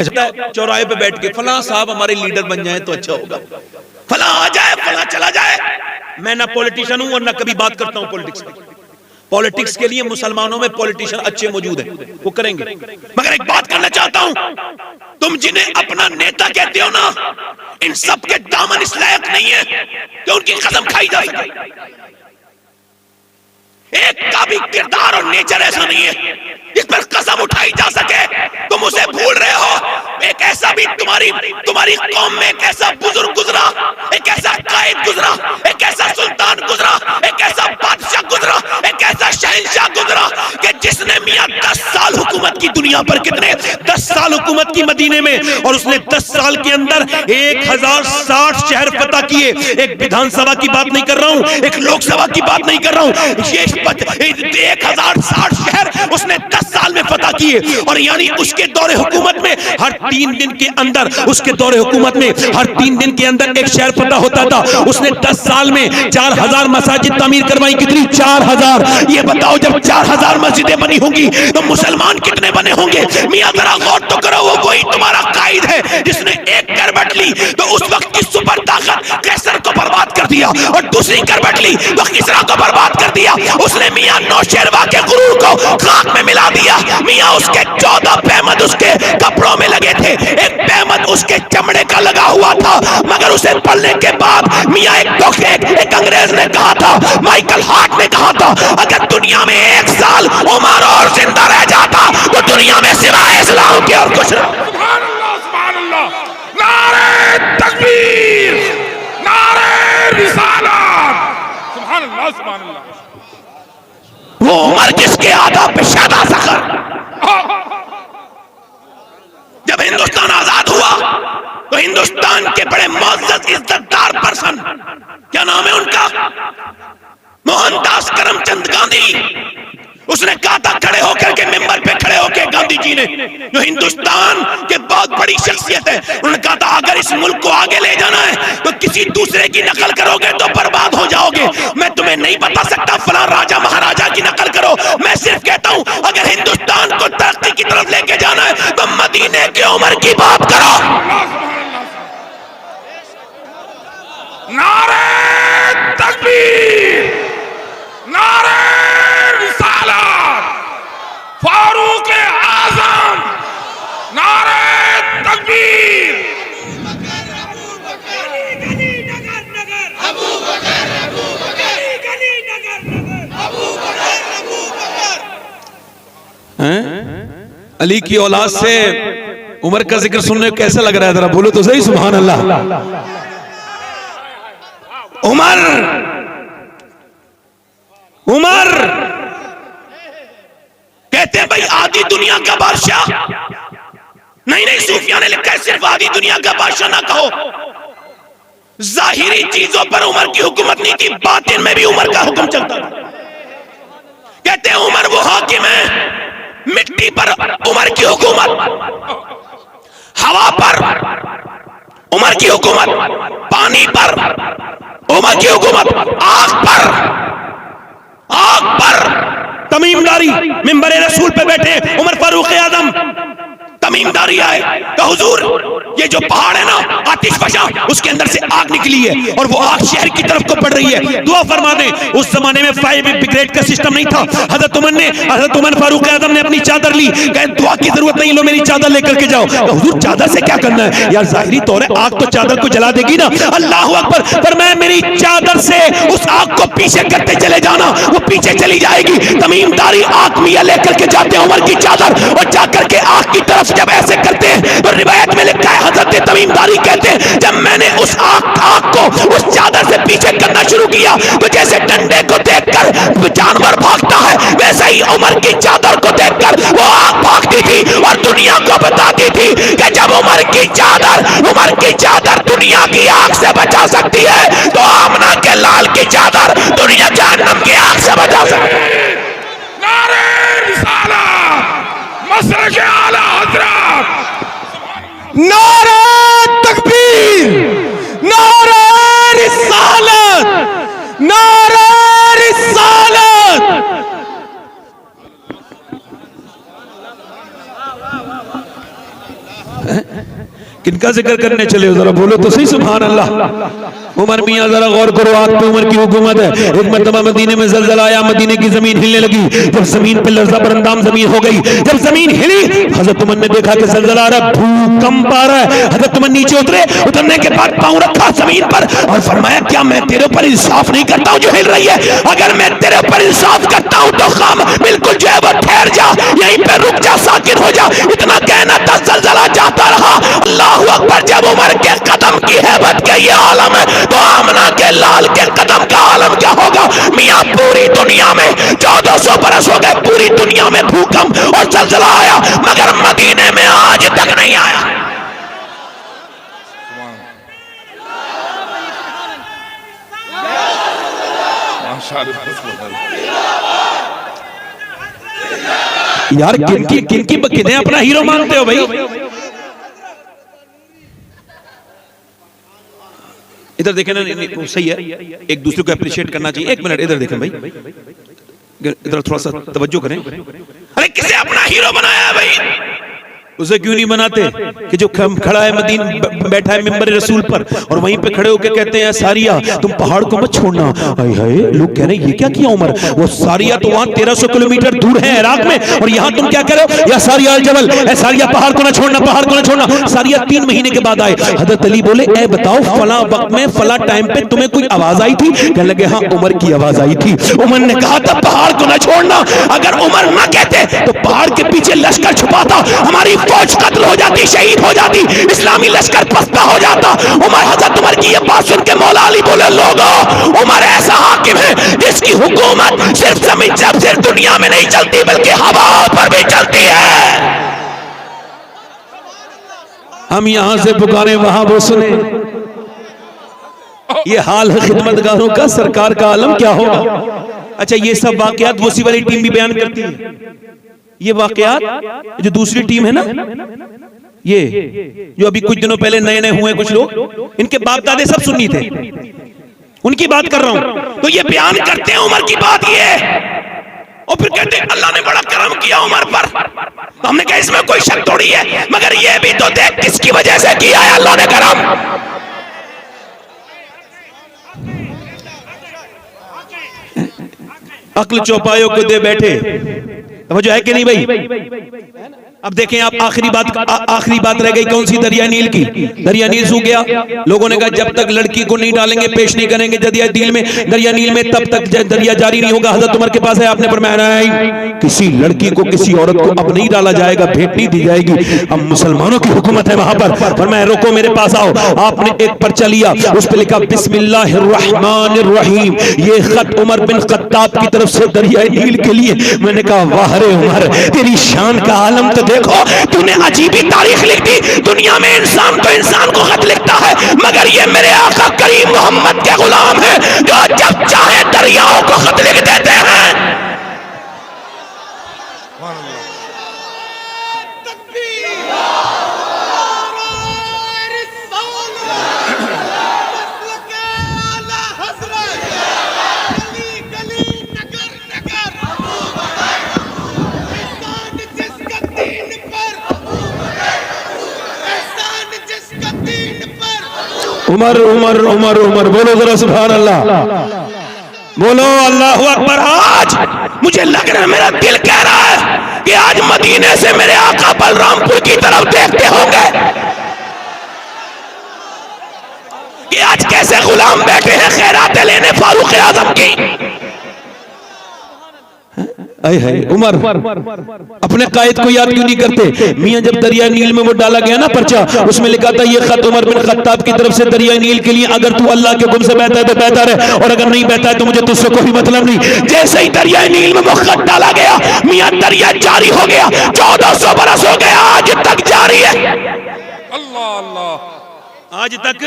चौराहे पे बैठ के फला साहब हमारे लीडर बन जाए तो अच्छा होगा, फला आ जाए, फला चला जाए। मैं ना पॉलिटिशियन हूं और ना कभी बात करता हूं पॉलिटिक्स की। पॉलिटिक्स के लिए मुसलमानों में पॉलिटिशियन अच्छे मौजूद हैं, वो करेंगे। मगर एक बात करना चाहता हूं, तुम जिन्हें अपना नेता कहते हो ना, इन सब के दामन इस लायक नहीं है कि उनकी कसम खाई जा सके। एक का भी किरदार और नेचर ऐसा नहीं है जिस पर कसम उठाई जा सके। तुम उसे भूल रहे हो। एक ऐसा भी तुम्हारी कौम में एक ऐसा बुजुर्ग गुजरा, एक ऐसा कायद गुजरा, एक ऐसा सुल्तान गुजरा, एक ऐसा बादशाह गुजरा, एक ऐसा शहंशाह गुजरा कि जिसने मियां 10 साल हुकूमत की दुनिया पर, कितने 10 साल हुकूमत की मदीने में, और उसने 10 साल के अंदर 1060 शहर फतह किए। एक विधानसभा की बात नहीं कर रहा हूं, एक लोकसभा की बात नहीं कर रहा हूं, ये 1060 शहर उसने 10 साल में फतह किए। और यानी उसके दौरे हुकूमत में हर 3 दिन के अंदर, उसके दौरे हुकूमत में हर 3 दिन के अंदर एक शहर फतह होता था। उसने 10 साल में 4000 मसाजिद तामीर करवाई। कितनी? 4000। ये बताओ, जब 4000 मस्जिदें बनी होंगी तो मुसलमान कितने बने होंगे? मियां जरा गौर तो करो। वो कोई तुम्हारा कायद है जिसने एक करवट ली तो उस वक्त की सुपर ताकत कैसर को बर्बाद कर दिया, और दूसरी करवट ली तो किसरा को बर्बाद कर दिया। उसने मियां नौशेरवा के गुरूर को खाक में मिला दिया। मियां उसके 14 पैमद उसके कपड़ों में लगे थे, एक पैमद उसके चमड़े का लगा हुआ था। मगर उसे पढ़ने के बाद मियां एक अंग्रेज ने कहा था, माइकल हार्ट ने कहा था, अगर दुनिया में 1 साल उमर और जिंदा रह जाता तो दुनिया में सिवाय इस्लाम के और कुछ। सुभान अल्लाह, सुभान अल्लाह, नारे तकबीर, नारे रिसालत, सुभान अल्लाह, सुभान अल्लाह। वो उमर जिसके आदाब पे शादा सखर। जब हिंदुस्तान आजाद हुआ तो हिंदुस्तान के बड़े मुअज़्ज़ज़ इज्जतदार पर्सन, क्या नाम है उनका, मोहनदास करमचंद गांधी, उसने कहा था खड़े होकर के, मेंबर पे खड़े होकर, गांधी जी ने, जो हिंदुस्तान के बहुत बड़ी शख्सियत है, उन्होंने कहा था अगर इस मुल्क को आगे ले जाना है तो किसी दूसरे की नकल करोगे तो बर्बाद हो जाओगे। मैं तुम्हें नहीं बता सकता फलां राजा महाराजा की नकल करो, मैं सिर्फ कहता हूं अगर हिंदुस्तान को तरक्की की तरफ लेके जाना है तो मदीने के उमर की बात करो। नारे तकबीर, नारे रिसालत, फारूक आजम, नारे तकबीर। अली की औलाद से उमर का जिक्र सुनने कैसा लग रहा है? जरा बोलो तो सही, सुभान अल्लाह। उमर कहते हैं भाई आधी दुनिया का बादशाह नहीं, सूफिया ने लिखा है सिर्फ आधी दुनिया का बादशाह ना कहो। जाहिरी चीजों पर उमर की हुकूमत नहीं थी, बातिन में भी उमर का हुक्म चलता था। कहते हैं उमर वो हाकिम है, मिट्टी पर उमर की हुकूमत, हवा पर उमर की हुकूमत, पानी पर उमर की हुकूमत, आग पर तमीमदारी, मिंबर रसूल पे बैठे उमर फारूक आजम तमीमदारी आए तो हुजूर ये जो पहाड़ है ना आतिशफशा, उसके अंदर से आग निकली है और वो आग शहर की तरफ को बढ़ रही है, दुआ फरमा दें। उस जमाने में फायर ब्रिगेड का सिस्टम नहीं था। हजरत उमर फारूक आजम ने अपनी चादर ली, कहे दुआ की जरूरत नहीं, लो मेरी चादर लेकर के जाओ। तो हुजूर चादर से क्या करना है यार, जाहिरी तौर है आग तो चादर को जला देगी ना। अल्लाह अकबर, पर मैं मेरी चादर से उस आग को पीछे करते चले जाना, वो पीछे चली जाएगी। तमीमदारी आग मियां लेकर के जाते हैं उमर की चादर, और जाकर के आग की तरफ जब ऐसे करते हैं तो रिवायत में लिखा है हजरत तमीमदारी कहते हैं जब मैंने उस आग को उस चादर से पीछे करना शुरू किया तो जैसे डंडे को देखकर जानवर भागता है, वैसे ही उमर की चादर को देखकर वो आग भागती थी और दुनिया को बताती थी कि जब उमर की चादर दुनिया की आग से बचा सकती है तो आमना के लाल की चादर दुनिया जहन्नम की आग से बचा सकती है। नारे रिसालत, मसरक़ आला हज़रत, नारे तकबीर, नारे रिसालत, नारे रिसालत। किनका जिक्र करने चले हो, जरा बोलो तो सही सुभान अल्लाह। उमर मियां जरा गौर करो, आप पे उमर की हुकूमत है। एक मरतबा मदीने में जलजला आया, मदीने की जमीन हिलने लगी। जब जमीन पे लर्जा बरंदाम जमीन हो गई, जब जमीन हिली, हजरत उमर ने देखा कि जलजला आ रहा है, भूकंप आ रहा है। हजरत उमर नीचे उतरे, उतरने के बाद पांव रखा जमीन पर और फरमाया, क्या मैं तेरे ऊपर इंसाफ नहीं करता हूं जो हिल रही है? अगर मैं तेरे ऊपर इंसाफ करता हूं तो खाम बिल्कुल जो है वो ठहर जा, यहीं पे रुक जा, साकिन हो जा। इतना कहना था, जलजला जाता रहा। अल्लाहू अकबर। जब उमर के कदम की हैबत का ये आलम है तो आमना के लाल के कदम का आलम क्या होगा? मियां पूरी दुनिया में 1400 बरस हो गए, पूरी दुनिया में भूकंप और जलजला आया, मगर मदीने में आज तक नहीं आया। यार किनकी किन्हें अपना हीरो मानते हो भाई? इधर देखें ना, सही है, एक दूसरे को अप्रिशिएट करना चाहिए। एक मिनट इधर देखें भाई, इधर थोड़ा सा तवज्जो करें। अरे किसे अपना हीरो बनाया है भाई? उसे क्यों नहीं बनाते कि जो खड़ा है मदीन बैठा है मिंबर रसूल पर और वहीं पे खड़े होकर कहते हैं, सारिया तुम पहाड़ को मत छोड़ना। हाय हाय, लोग कह रहे हैं ये क्या किया उमर? वो सारिया तो वहां 1300 किलोमीटर दूर है इराक में, और यहाँ तुम क्या कह रहे हो? या सारिया अल जबल, ए सारिया पहाड़ को ना छोड़ना, पहाड़ को ना छोड़ना। सारिया 3 महीने के बाद आए। हजरत अली बोले, ए बताओ फला वक्त में फला टाइम पे तुम्हें कोई आवाज आई थी? कहने लगे, हाँ उमर की आवाज आई थी। उमर ने कहा था पहाड़ को ना छोड़ना। अगर उमर ना कहते तो पहाड़ के पीछे लश्कर छुपाता, हमारी फौज कत्ल हो जाती, शहीद हो जाती, इस्लामी लश्कर पस्ता हो जाता। उमर, हजरत उमर की ये बात सुन के मौला अली बोले, लोगों उमर ऐसा हाकिम है जिसकी हुकूमत सिर्फ जमीन सिर्फ दुनिया में नहीं चलती बल्कि हवा पर भी चलती है। हम यहां से पुकारे वहां वो सुने। ये हाल है खिदमतगारों का, सरकार का आलम क्या होगा? अच्छा, ये सब वाकयात वो सी वाली टीम भी बयान करती है। ये वाकयात जो दूसरी टीम है ना, ये जो अभी कुछ दिनों पहले नए नए हुए कुछ लोग, इनके बाप दादे सब सुन्नी थे, उनकी बात कर रहा हूं। तो ये बयान करते हैं उमर की बात ये, और फिर कहते हैं अल्लाह ने बड़ा करम किया उमर पर। तो हमने कहा इसमें कोई शक थोड़ी है, मगर ये भी तो देख किसकी वजह से किया है अल्लाह ने करम। अक्ल चौपायों को दे बैठे, समझो है कि नहीं भाई? अब देखें आप, आखिरी बात रह गई कौन सी? दरिया नील की। दरिया नील सूख गया। लोगों ने कहा जब तक लड़की को नहीं डालेंगे, पेश नहीं करेंगे दरिया नील में, तब तक दरिया जारी नहीं होगा। हजरत उमर के पास है, आपने फरमाया किसी लड़की को, किसी औरत को अब नहीं डाला जाएगा, भेंट नहीं दी जाएगी। अब मुसलमानों की हुकूमत है वहां पर। फरमाया रोको, मेरे पास आओ। आपने एक पर्चा लिया, उस पर लिखा बिस्मिल्लाहिर्रहमानिर्रहीम, ये खत उमर बिन खत्ताब की तरफ से दरिया नील के लिए। मैंने कहा वाह रे उमर, तेरी शान का आलम तो देखो, तूने अजीब ही तारीख लिख दी। दुनिया में इंसान तो इंसान को खत लिखता है, मगर ये मेरे आका करीम मोहम्मद के गुलाम है जो जब चाहे दरियाओं को खत लिख देते हैं। उमर उमर उमर उमर, बोलो जरा सुभान अल्लाह, बोलो अल्लाहु अकबर। आज मुझे लग रहा है, मेरा दिल कह रहा है कि आज मदीने से मेरे आका बलरामपुर की तरफ देखते होंगे कि आज कैसे गुलाम बैठे हैं खैरातें लेने फारूक आजम की। उमर अपने कायद को याद क्यों नहीं करते? मियां जब दरिया नील में वो डाला गया ना पर्चा, उसमें लिखा था ये खत उमर बिन खत्ताब की तरफ से दरिया नील के लिए, अगर तू अल्लाह के हुक्म से बहता है तो बहता रहे, और अगर नहीं बहता है तो मुझे तुझसे कोई मतलब नहीं। जैसे ही दरिया नील में वो खत डाला गया, मियां दरिया जारी हो गया। 1400 बरस हो गया, आज तक जारी है। अल्लाह अल्लाह, आज तक।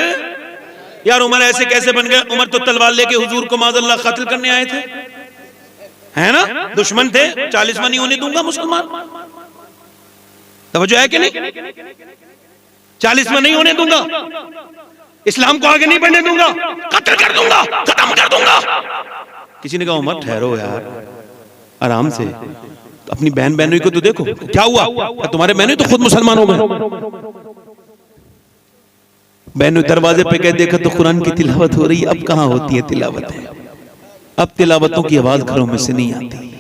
यार उमर ऐसे कैसे बन गए? उमर तो तलवार लेके हुजूर को माज़अल्लाह कत्ल करने आए थे, है ना? दुश्मन थे, 40वां नहीं होने दूंगा मुसलमान। तवज्जो है कि नहीं? 40वां नहीं होने दूंगा, इस्लाम को आगे नहीं बढ़ने दूंगा, कत्ल कर दूंगा, खत्म कर दूंगा। किसी ने कहा उमर ठहरो यार, आराम से, अपनी बहन बहनों को तो देखो क्या हुआ। तुम्हारे बहनों तो खुद मुसलमान हो गए। बहनों दरवाजे पे गए, देखा तो कुरान की तिलावत हो रही है। अब कहाँ होती है तिलावत है, अब तिलावतों की आवाज घरों में से नहीं आती।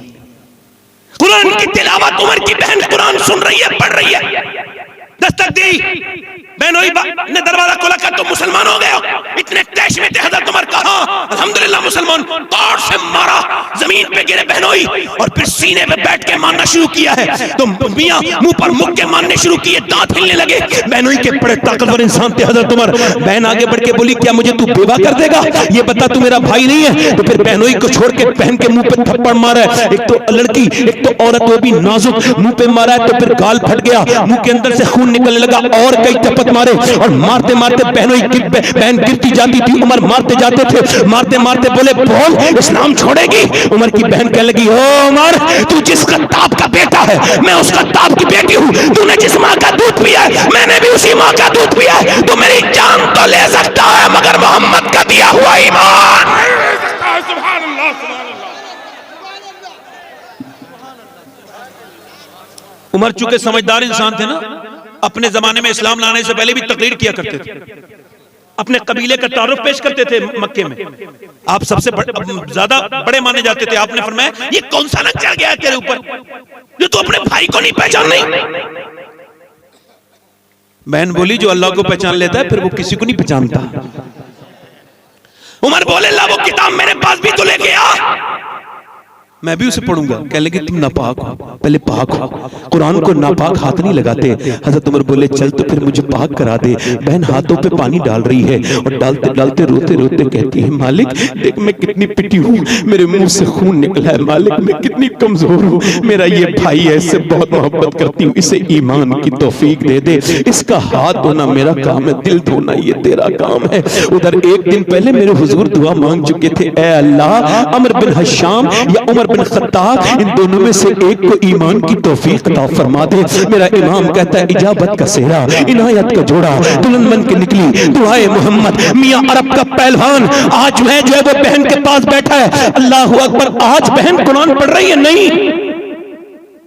कुरान की तिलावत, उमर की बहन कुरान सुन रही है, पढ़ रही है, दस्तक दी, बहनों ने दरवाजा खोला, का तुम मुसलमान हो गए हो। इतने तैश में थे हजरत उमर, कहा अल्हम्दुलिल्लाह मुसलमान, तार से मारा, जमीन पे गिरे बहनोई, और फिर सीने पे बैठ के मारना शुरू किया है। तो मियां मुंह पर मुक्के के मारने शुरू किए, दांत हिलने लगे। बहनोई के बड़े ताकतवर इंसान थे हजरत उमर। बहन आगे बढ़ के बोली, क्या मुझे तू बेवा कर देगा? ये बता, तू मेरा भाई नहीं है? तो फिर बहनोई को छोड़ के बहन के मुंह पे थप्पड़ मारा है। एक तो लड़की, एक तो औरत, वो भी नाजुक, मुंह पे मारा है तो फिर गाल फट गया, मुंह के अंदर से खून निकलने लगा, और कई टपक मारे, और मारते मारते बहन गिरती जाती थी, उमर मारते जाते थे। मारते मारते बोले, बोल इस्लाम छोड़ेगी? उमर की बहन कहने लगी, ओ उमर, तू जिस कत्ताब का बेटा है, मैं उस कत्ताब की बेटी हूं। तूने जिस मां का दूध पिया है, मैंने भी उसी मां का दूध पिया है। तू मेरी जान तो ले सकता है, मगर मोहम्मद का दिया हुआ ईमान। सुभान अल्लाह, सुभान अल्लाह। उमर चूंकि समझदार इंसान थे ना, अपने जमाने में इस्लाम लाने से पहले भी तकरीर किया करते थे, अपने कबीले का तारुफ पेश करते थे मक्के में। आप सबसे ज्यादा बड़े माने जाते थे। आपने फरमाया, ये कौन सा रंग चढ़ गया तेरे ऊपर जो तू अपने भाई को नहीं पहचान नहीं? बहन बोली, जो अल्लाह को पहचान लेता है फिर वो किसी को नहीं पहचानता। उमर बोले, ला वो किताब मेरे पास भी तो लेके आ, मैं भी उसे पढ़ूंगा। कह लगे, तुम नापाक हो, पहले पाक हो, कुरान को नापाक हाथ नहीं लगाते। हजरत उमर बोले, चल तो फिर मुझे पाक करा दे। बहन हाथों पे पानी डाल रही है, और डालते डालते रोते रोते कहती है, मालिक देख मैं कितनी पिटी हूँ, मेरे मुंह से खून निकला है, मालिक मैं कितनी कमजोर हूँ। मेरा ये भाई है, इससे बहुत मोहब्बत करती हूँ, इसे ईमान की तौफीक दे दे। इसका हाथ धोना मेरा काम है, दिल धोना ये तेरा काम है। उधर एक दिन पहले मेरे हुजूर दुआ मांग चुके थे, ए अल्लाह, अमर बिन हशाम या उमर बिन खत्ताब, इन दोनों में से एक को ईमान की तौफीक अता फरमा दे। मेरा इमाम कहता है, इजाबत का सेहरा, इनायत का जोड़ा, दुल्हन बन के निकली दुआए मोहम्मद। मियां अरब का पहलवान आज वह जो है वो बहन के पास बैठा है। अल्लाह अकबर, आज बहन कुरान पढ़ रही है? नहीं,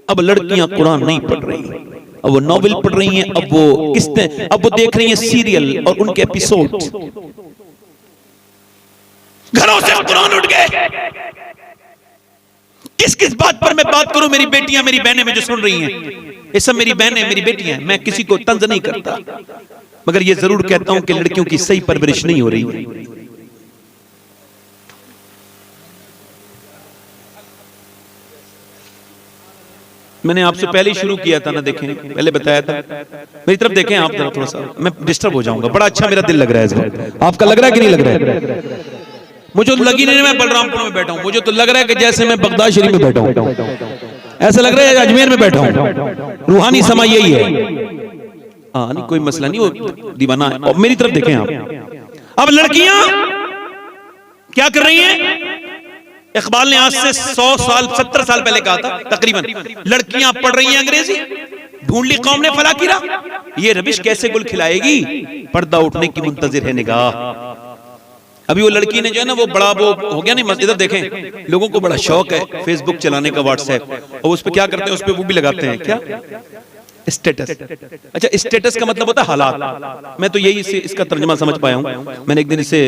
अब लड़कियां कुरान नहीं पढ़ रही, अब वो नॉवेल पढ़ रही हैं, अब वो किस्तें, अब वो देख रही हैं सीरियल और उनके एपिसोड। घरों से कुरान उठ गए। किस किस बात पर मैं बात करूं? मेरी बेटियां, मेरी बहनें मुझे सुन रही हैं, ये सब मेरी बहनें, मेरी बेटियां हैं। मैं किसी को तंज नहीं करता, मगर ये जरूर कहता हूं कि लड़कियों की सही परवरिश नहीं हो रही। मैंने आपसे पहले ही शुरू किया था ना, देखें पहले बताया था, मेरी तरफ देखें आप जरा, थोड़ा सा मैं डिस्टर्ब हो जाऊंगा। बड़ा अच्छा मेरा दिल लग रहा है इस वक्त, आपका लग रहा है कि नहीं लग रहा है? मुझे तो लगी नहीं, मैं बलरामपुर में बैठा हूं, मुझे तो लग रहा है कि जैसे मैं बगदाद शरीफ में बैठा हूं, ऐसा लग रहा है अजमेर में बैठा हूं। रूहानी समा यही है। हाँ नहीं, कोई मसला नहीं, वो दीवाना है। और मेरी तरफ देखें आप, अब लड़कियां क्या कर रही हैं? इकबाल ने आज से 100 साल 70 साल पहले कहा था तकरीबन, लड़कियां पढ़ रही हैं अंग्रेजी, ढूंढ ली कौम ने फला किरा, ये रबिश कैसे गुल खिलाएगी, पर्दा उठने की मुंतजिर है निगाह। अभी वो लड़की ने जो है ना, वो बड़ा वो हो गया नहीं, इधर देखें, लोगों को बड़ा शौक है फेसबुक चलाने का, व्हाट्सएप, और उस पर क्या करते हैं, उस पर वो भी लगाते हैं क्या, स्टेटस। अच्छा, स्टेटस का मतलब होता है हालात। मैं तो यही इसका तर्जुमा समझ पाया हूं। मैंने एक दिन इसे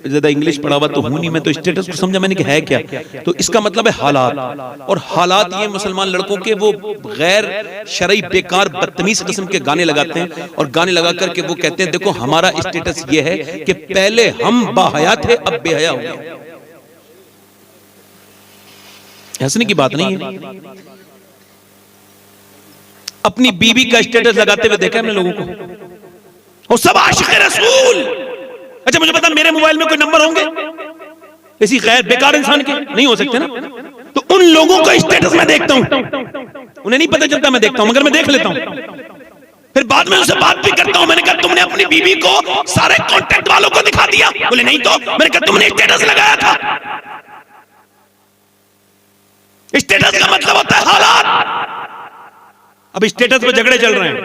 ज्यादा इंग्लिश पढ़ा हुआ तो हूं नहीं, मैं तो स्टेटस को समझा, मैंने कहा है क्या, तो इसका मतलब है हालात। और हालात ये मुसलमान लड़कों के वो गैर शरई बेकार बदतमीज किस्म के गाने लगाते हैं, और गाने लगा करके वो कहते हैं, देखो हमारा स्टेटस ये है कि पहले हम बाहया थे, अब बेहया हो गए। हंसने की बात नहीं है। अपनी बीवी का स्टेटस लगाते हुए देखा हमने लोगों को, और सब आशिक रसूल। अच्छा मुझे पता, मेरे मोबाइल में कोई नंबर होंगे इसी गैर बेकार इंसान के? नहीं हो सकते ना। तो उन लोगों का स्टेटस मैं देखता हूं, उन्हें नहीं पता चलता, मैं देखता हूं, मगर मैं देख लेता हूं, फिर बाद में उनसे बात भी करता हूं। मैंने कहा, तुमने अपनी बीवी को सारे कॉन्टेक्ट वालों को दिखा दिया? बोले नहीं। तो मैंने कहा, तुमने स्टेटस लगाया था। स्टेटस का मतलब होता है हालात। अब स्टेटस पे झगड़े चल रहे हैं,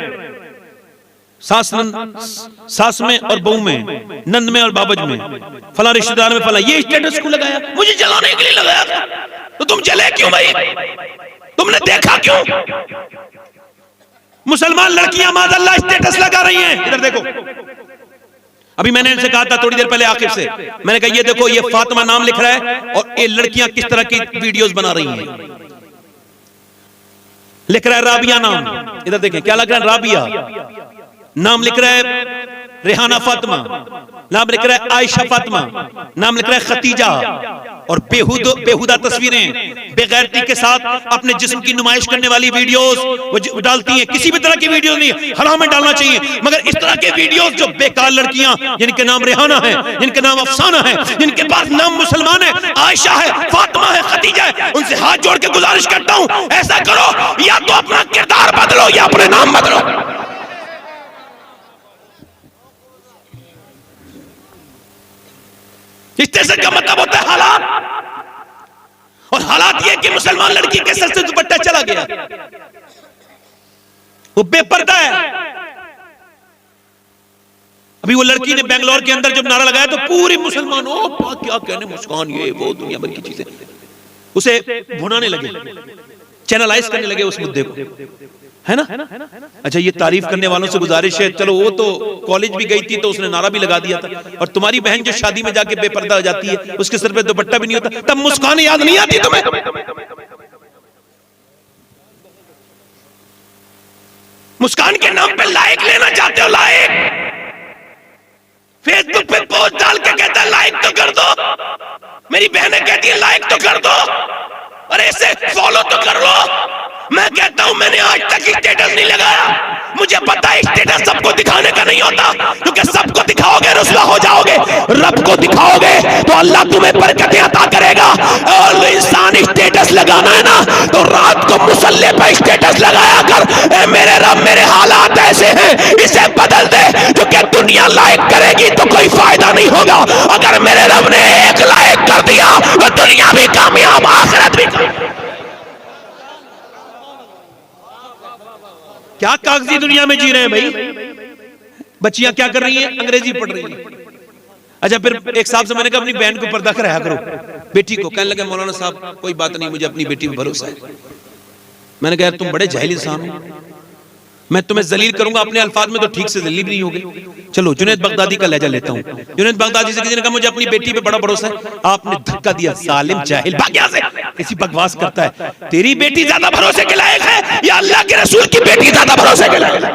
सास में और बहू में, नंद में और बाबज में, फला रिश्तेदार में फला, ये स्टेटस को लगाया, मुझे जलाने के लिए लगाया था। तो तुम जले क्यों भाई? तुमने देखा क्यों? मुसलमान लड़कियां माज़अल्लाह स्टेटस लगा रही हैं, इधर देखो, अभी मैंने इनसे कहा था थोड़ी देर पहले आखिर से, मैंने कहा ये देखो, ये फातिमा नाम लिख रहा है और ये लड़कियां किस तरह की वीडियोस बना रही हैं। लिख रहा है राबिया नाम, इधर देखें क्या लग रहा है, राबिया नाम लिख रहा है, रेहाना फातिमा नाम लिख रहा है, आयशा फातिमा नाम लिख रहा है, खतीजा, और बेहुदा तस्वीरें बेगैरती के साथ अपने जिस्म की नुमाइश करने वाली वीडियोस वो डालती हैं। किसी भी तरह की वीडियो नहीं, हराम में डालना चाहिए, मगर इस तरह के वीडियोस जो बेकार लड़कियां जिनके नाम रेहाना है, जिनके नाम अफसाना है, जिनके पास नाम मुसलमान है, आयशा है, फातिमा है, खतीजा है, उनसे हाथ जोड़ के गुजारिश करता हूं, ऐसा करो, या तो अपना किरदार बदलो या अपने नाम बदलो। स्टेशन का मतलब होता है हालात, और हालात ये कि मुसलमान लड़की के सर से दुपट्टा चला गया, वो बेपर्दा है। अभी वो लड़की ने बेंगलोर के अंदर जब नारा लगाया तो पूरी मुसलमान, ओ क्या कहने, मुस्कान, ये वो दुनिया भर की चीजें उसे भुनाने लगे, चैनलाइज करने लगे उस मुद्दे को, है ना। अच्छा, ये तारीफ करने वालों से गुजारिश है, चलो वो तो कॉलेज भी गई थी तो उसने नारा भी लगा दिया था, और तुम्हारी बहन जो शादी में जाके बेपर्दा हो जाती है, उसके सर पे दुपट्टा भी नहीं होता, तब मुस्कान याद नहीं आती तुम्हें? मुस्कान के नाम पे लाइक लेना चाहते हो, लाइक फेसबुक पे पोस्ट डाल के कहता है लाइक तो कर दो, मेरी बहनें कहती है लाइक तो कर दो, अरे इसे फॉलो तो कर लो। मैं कहता हूं मैंने आज तक स्टेटस नहीं लगाया, मुझे पता है स्टेटस सबको दिखाने का नहीं होता, क्योंकि सबको दिखाओगे रुसवा हो जाओगे, रब को दिखाओगे तो अल्लाह तुम्हें बरकतें अता करेगा। और इंसान स्टेटस लगाना है ना तो रात को मुसल्ले पर स्टेटस लगाया कर, ए मेरे रब मेरे हालात ऐसे हैं, इसे बदल दे, क्योंकि दुनिया लाइक करेगी तो कोई फायदा नहीं होगा। अगर मेरे रब ने एक लाइक कर दिया तो दुनिया भी कामयाब, आखिरत भी। क्या कागजी दुनिया में जी रहे हैं भाई। बच्चियां क्या कर रही हैं, अंग्रेजी पढ़ रही हैं। अच्छा, फिर एक साहब से मैंने कहा अपनी बहन को पर्दा कराया करो, बेटी को। कहने लगे मौलाना साहब कोई बात नहीं, मुझे अपनी बेटी पे भरोसा है। मैंने कहा तुम बड़े जाहिल इंसान हो, मैं तुम्हें जलील करूंगा अपने अल्फाज में तो ठीक से जलील नहीं होगे। चलो जुनैद बगदादी का लहजा लेता हूं। जुनैद बगदादी से किसी ने कहा मुझे अपनी बेटी पे बड़ा भरोसा है, आपने धक्का दिया, जालिम जाहिल, भाग यहां से, किसी बकवास करता है। तेरी बेटी ज्यादा भरोसे के लायक है या अल्लाह के रसूल की बेटी ज्यादा भरोसे के लायक है?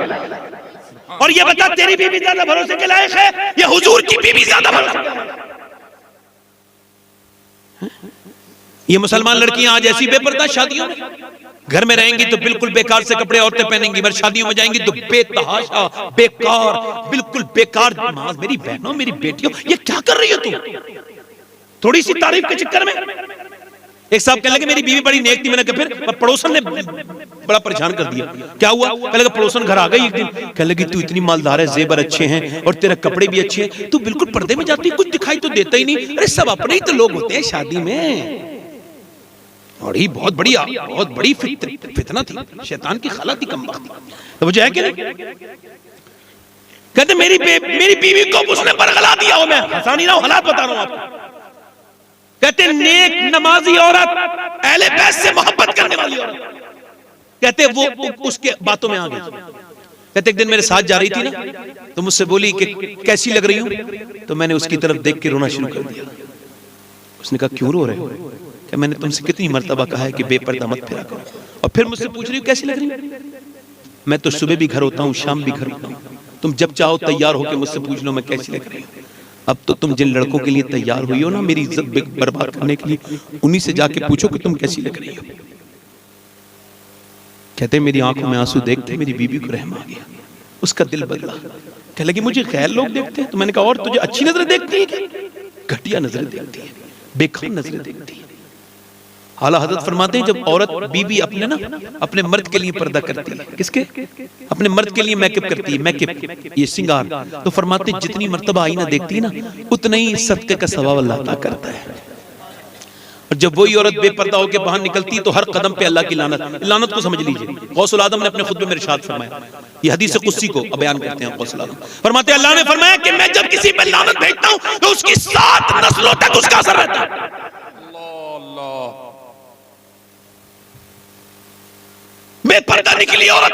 और ये बता तेरी बीवी ज्यादा भरोसे के लायक है या हुजूर की बीवी ज्यादा भरोसे के लायक है? ये मुसलमान लड़कियां आज ऐसी बेपर्दा, शादियों में घर में रहेंगी तो बिल्कुल बेकार से कपड़े औरतें पहनेंगी, मगर शादियों में जाएंगी तो बेतहाशा, बेकार, बिल्कुल बेकार। मेरी बहनों, मेरी बेटियों, ये क्या कर रही हो तुम? थोड़ी सी तारीफ के चक्कर में। एक साहब कहने लगे मेरी बीवी बड़ी नेक थी, मैंने कहा फिर? पड़ोसन ने बड़ा परेशान कर दिया। क्या हुआ? कहने लगा पड़ोसन घर आ गई एक दिन, कहने लगी तू इतनी मालदार है, जेबर अच्छे हैं और तेरे कपड़े भी अच्छे हैं, तू बिल्कुल पर्दे में जाती, कुछ दिखाई तो देता ही नहीं। अरे सब अपने ही तो लोग होते हैं शादी में। और ये बहुत बड़ी फितना थी, शैतान की खला थी, कम वक्त तो मुझे है कि नहीं? कहते मेरी बीवी को उसने बरगला दिया हो। मैं हंसा नहीं रहा हूं, हालात बता रहा हूं आपको। कहते नेक नमाजी औरत, अहले बैत से मोहब्बत करने वाली औरत, कहते वो उसके बातों में आ गई। कहते एक दिन मेरे साथ जा रही थी ना तो मुझसे बोली कि कैसी लग रही हूं, तो मैंने उसकी तरफ देख के रोना शुरू कर दिया। उसने कहा क्यों रो रहे हो? क्या मैंने तुमसे कितनी मर्तबा कहा है कि बेपर्दा मत फिरा करो, और फिर मुझसे पूछ रही हो कैसी लग रही है? मैं तो सुबह भी घर होता हूँ, शाम भी घर होता हूँ, तुम जब चाहो तैयार होकर मुझसे पूछ लो मैं कैसी लग रही हूँ। अब तो तुम जिन लड़कों के लिए तैयार हुई हो ना मेरी इज्जत बर्बाद करने के लिए, उन्हीं से जाके पूछो कि तुम कैसी लग रही हो। कहते मेरी आंखों में आंसू देखते मेरी बीवी को रहम आ गया, उसका दिल बदला। कह लगी मुझे गैर लोग देखते हैं, तो मैंने कहा और तुझे अच्छी नजरें देखती है? घटिया नजरें देखती है, बेकार नजरें देखती है। आला हजरत फरमाते हैं जब औरत बीवी अपने मर्द के लिए पर्दा करती है, किसके? अपने मर्द के लिए मेकअप करती है, मेकअप ये सिंगार, तो फरमाते हैं जितनी मर्तबा आईना देखती है ना उतना ही सदके का सवाब अल्लाह अता करता है। और जब वही औरत बेपर्दा होकर बाहर निकलती है तो हर कदम पे अल्लाह की लानत को समझ लीजिए। गौसुल आदम ने अपने खुतबे में इरशाद फरमाया, ये हदीस कुदसी को बयान करते हैं गौसुल आदम, फरमाते हैं अल्लाह ने फरमाया कि मैं जब किसी पे लानत भेजता हूं तो उसकी 7 नस्लों तक उसका असर रहता है। बेपर्दा निकली औरत,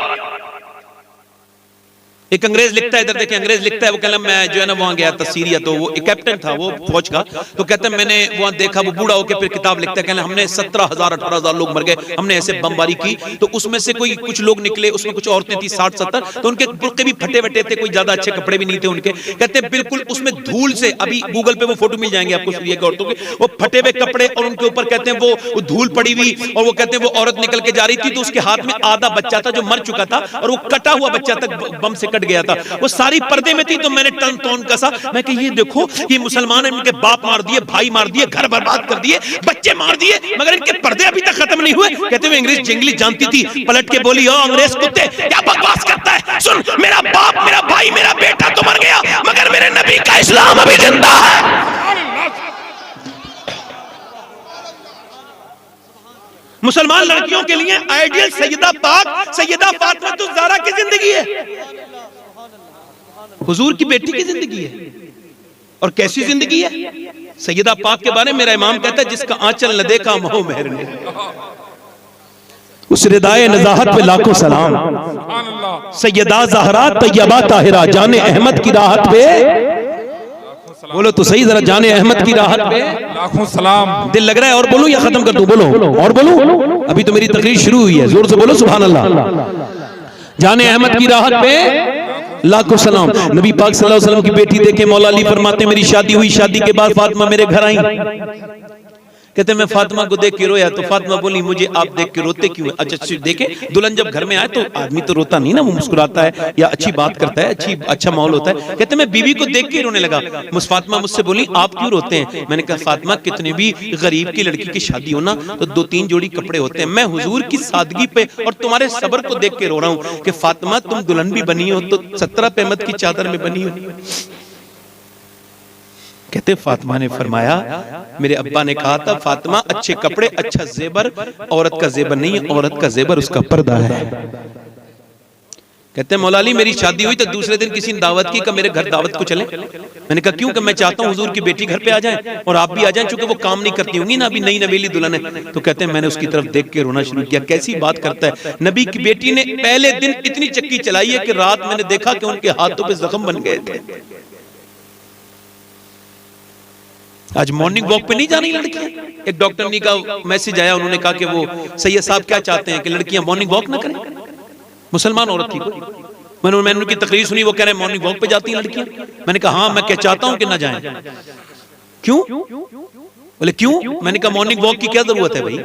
एक अंग्रेज लिखता है, इधर देखिए अंग्रेज लिखता है, वो कहना मैं जो है ना वहां गया था सीरिया, तो वो एक कैप्टन था वो फौज का, तो कहते हैं मैंने वहां देखा, वो बूढ़ा होकर फिर किताब लिखता है, कहना हमने 17,000 18,000 लोग मर गए, हमने ऐसे बमबारी की, तो उसमें से कोई कुछ लोग निकले, उसमें कुछ औरतें थी 60-70, तो उनके बुर्के भी फटे वटे थे, कोई ज्यादा अच्छे कपड़े भी नहीं थे उनके, कहते हैं बिल्कुल उसमें धूल से, अभी गूगल पे वो फोटो मिल जाएंगे आपको सीरिया की औरतों के, वो फटे हुए कपड़े और उनके ऊपर कहते हैं वो धूल पड़ी हुई, और वो कहते हैं वो औरत निकल के जा रही थी तो उसके हाथ में आधा बच्चा था जो मर चुका था, और वो कटा हुआ बच्चा तक बम से कट गया था, वो सारी पर्दे में थी। तो मैंने टन टोन कसा, मैं कि ये देखो ये मुसलमान इनके बाप मार दिए, भाई मार दिए, घर बर्बाद कर दिए, बच्चे मार दिए, मगर इनके पर्दे अभी तक खत्म नहीं हुए। कहते हुए अंग्रेज जंगली जानती थी, पलट के बोली ओ अंग्रेज कुत्ते क्या बकवास करता है, सुन मेरा बाप मेरा भाई मेरा बेटा तो मर गया, मगर मेरे नबी का इस्लाम अभी जिंदा है। मुसलमान लड़कियों के लिए आइडियल सैयदा पाक सैयदा फातिमा तो ज़हरा की जिंदगी है, हुजूर की बेटी की जिंदगी है। और कैसी जिंदगी है सैयदा पाक के बारे में मेरा इमाम कहता है, जिसका आंचल न देखा मोह मेहर ने, उस रिदाए नज़ाहत पे लाखों सलाम। सैयदा ज़हरा तैयबा ताहिरा जाने अहमद की राहत पे, बोलो तो सही जरा, जाने अहमद की राहत पे लाखों सलाम। दिल लग रहा है और बोलूं या खत्म कर दूं? बोलो और बोलूं, अभी तो मेरी तकरीर शुरू हुई है, जोर से बोलो सुभान अल्लाह। जाने अहमद की राहत पे लाखों सलाम। नबी पाक सल्लल्लाहु अलैहि वसल्लम की बेटी देखे मौला अली फरमाते मेरी शादी हुई, शादी के बाद फातिमा मेरे घर आई, कहते मैं फातिमा को देख के रोया, तो फातिमा बोली मुझे आप देख के रोते क्यों? अच्छा देखे दुल्हन जब घर में आए तो आदमी तो रोता नहीं ना, वो मुस्कुराता है या अच्छी बात करता है, अच्छा माहौल होता है। कहते मैं बीवी को देख के रोने लगा। फातिमा मुझसे बोली आप क्यों रोते हैं? मैंने कहा फातिमा कितने भी गरीब की लड़की की शादी हो ना तो 2-3 जोड़ी कपड़े होते हैं, मैं हुजूर की सादगी पे और तुम्हारे सब्र को देख के रो रहा हूँ कि फातिमा तुम दुल्हन भी बनी हो तो 17 पेमत की चादर में बनी हो। कहते फातिमा ने फरमाया मेरे अब्बा ने कहा था फातिमा अच्छे कपड़े अच्छा जेबर औरत का जेबर नहीं है, औरत का जेबर उसका पर्दा है। कहते हैं मौला अली मेरी शादी हुई तो दूसरे दिन किसी ने दावत की, मेरे घर दावत को चले। मैंने कहा क्यों? कि मैं चाहता हूँ हुजूर की बेटी घर पे आ जाए और आप भी आ जाएं, चूंकि वो काम नहीं करती होंगी ना, अभी नई नवेली दुल्हन है। तो कहते हैं मैंने उसकी तरफ देख के रोना शुरू किया, कैसी बात करता है। नबी की बेटी ने पहले दिन इतनी चक्की चलाई है कि रात मैंने देखा कि उनके हाथों पे जख्म बन गए थे। आज मॉर्निंग वॉक पे नहीं जानी लड़कियां। एक डॉक्टर ने का मैसेज आया, उन्होंने कहा कि वो सैयद साहब क्या चाहते हैं कि लड़कियां मॉर्निंग वॉक ना करें, मुसलमान औरत थी। मैंने उनकी तकरीर सुनी, वो कह रहे हैं मॉर्निंग वॉक पे जाती हैं लड़कियां। मैंने कहा हाँ मैं क्या चाहता हूं कि ना जाएं। क्यों? बोले क्यों? मैंने कहा मॉर्निंग वॉक की क्या जरूरत है भाई?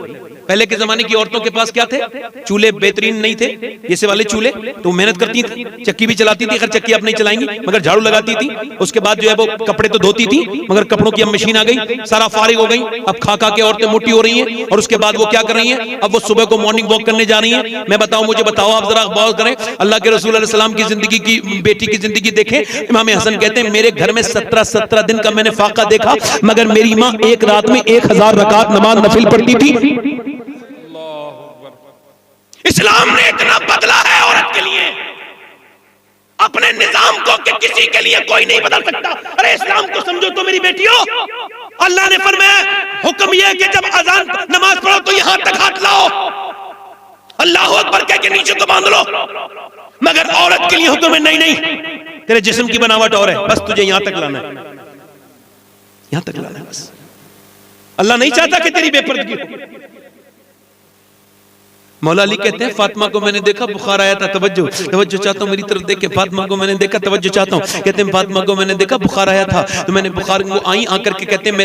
पहले के जमाने की औरतों के पास क्या थे? चूल्हे बेहतरीन नहीं थे जैसे वाले चूल्हे, तो मेहनत करती थी, चक्की भी चलाती थी, खैर चक्की आप नहीं चलाएंगी, मगर झाड़ू लगाती थी। उसके बाद जो है वो कपड़े तो धोती थी, मगर कपड़ों की अब मशीन आ गई, सारा फारिग हो गई। अब खा खा के औरतें मोटी हो रही हैं और उसके बाद वो क्या कर रही हैं? अब वो सुबह को मॉर्निंग वॉक करने जा रही हैं। मैं बताऊं, मुझे बताओ, आप जरा गौर करें, अल्लाह के रसूल अलैहि सलाम की जिंदगी की बेटी की जिंदगी देखें। इमाम हसन कहते हैं मेरे घर में 17 दिन का मैंने फाका देखा, मगर मेरी माँ एक रात में 1000 रकात नमाज नफिल पढ़ती थी। इस्लाम ने इतना बदला है औरत के लिए, अपने निजाम को कि किसी के लिए कोई नहीं बदल सकता। अरे इस्लाम को समझो तो मेरी बेटियों, अल्लाह ने फरमाया हुक्म यह कि जब अजान नमाज पढ़ो तो यहां तक हाथ लाओ, अल्लाहू अकबर कह के नीचे को बांध लो। मगर औरत के लिए हुक्म है नहीं तेरे जिस्म की बनावट और है, बस तुझे यहां तक लाना है, यहां तक लाना है बस। अल्लाह नहीं चाहता कि तेरी बेपर्दगी हो। मौला अली कहते हैं फातिमा को मैंने देखा बुखार आया था, तवज्जो चाहता हूँ मेरी तरफ देखे। फातिमा को मैंने देखा, तवज्जो चाहता हूँ। कहते हैं फातिमा को मैंने देखा बुखार आया था, तो मैंने बुखार वो आई आकर के कहते हैं